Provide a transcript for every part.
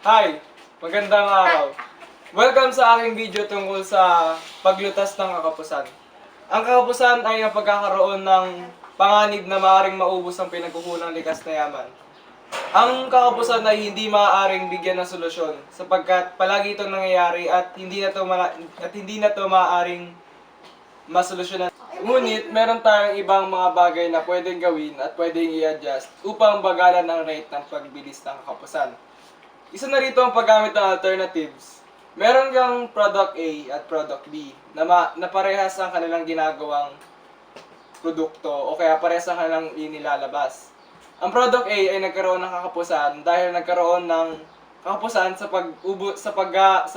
Hi! Magandang araw. Welcome sa aking video tungkol sa paglutas ng kakapusan. Ang kakapusan ay ang pagkakaroon ng panganib na maaaring maubos ang pinagkukunang likas na yaman. Ang kakapusan ay hindi maaaring bigyan ng solusyon sapagkat palagi itong nangyayari at hindi na to maaaring masolusyonan. Ngunit meron tayong ibang mga bagay na pwedeng gawin at pwedeng i-adjust upang bagalan ang rate ng pagbilis ng kakapusan. Isa na rito ang paggamit ng alternatives. Meron kang product A at product B na parehas ang kanilang ginagawang produkto o kaya parehas ang kanilang inilalabas. Ang product A ay nagkaroon ng kakapusan dahil nagkaroon ng kakapusan sa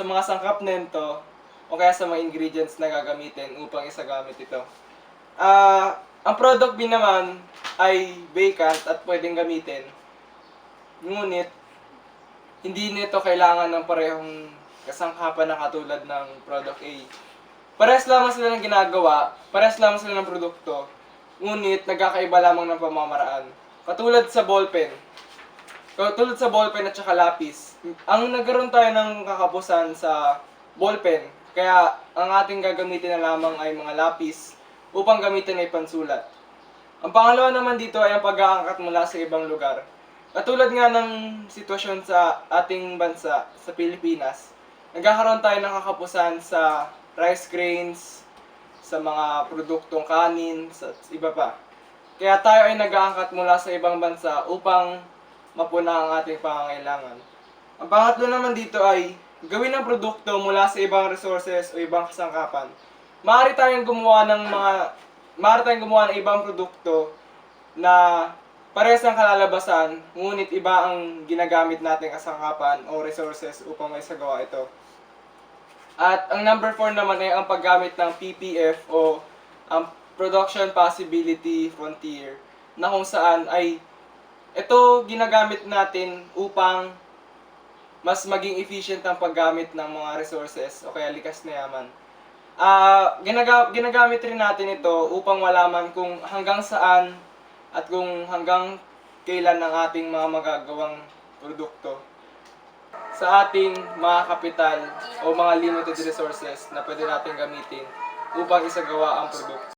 mga sangkap nito o kaya sa mga ingredients na gagamitin upang isagamit ito. Ang product B naman ay vacant at pwedeng gamitin. Ngunit, hindi nito kailangan ng parehong kasangkapan na katulad ng product A. Parehas lamang sila ng ginagawa, parehas lamang sila ng produkto, ngunit nagkakaiba lamang ng pamamaraan. Katulad sa ballpen at saka lapis. Ang nagkaroon tayo ng kakapusan sa ballpen, kaya ang ating gagamitin na lamang ay mga lapis upang gamitin ay pansulat. Ang pangalawa naman dito ay ang pag-aangkat mula sa ibang lugar. Katulad nga ng sitwasyon sa ating bansa, sa Pilipinas, nagkakaroon tayo ng kakapusan sa rice grains, sa mga produktong kanin, sa iba pa. Kaya tayo ay nag-aangkat mula sa ibang bansa upang mapuna ang ating pangangailangan. Ang pangatlo naman dito ay gawin ang produkto mula sa ibang resources o ibang kasangkapan. Maaari tayong gumawa ng ibang produkto na parehas ang kalalabasan, ngunit iba ang ginagamit nating kasangkapan o resources upang maisagawa ito. At ang number 4 naman ay ang paggamit ng PPF o ang Production Possibility Frontier, na kung saan ay ito ginagamit natin upang mas maging efficient ang paggamit ng mga resources o kaya likas na yaman. Ginagamit rin natin ito upang malaman kung hanggang saan at kung hanggang kailan ang ating mga magagawang produkto sa ating mga kapital o mga limited resources na pwede natin gamitin upang isagawa ang produkto.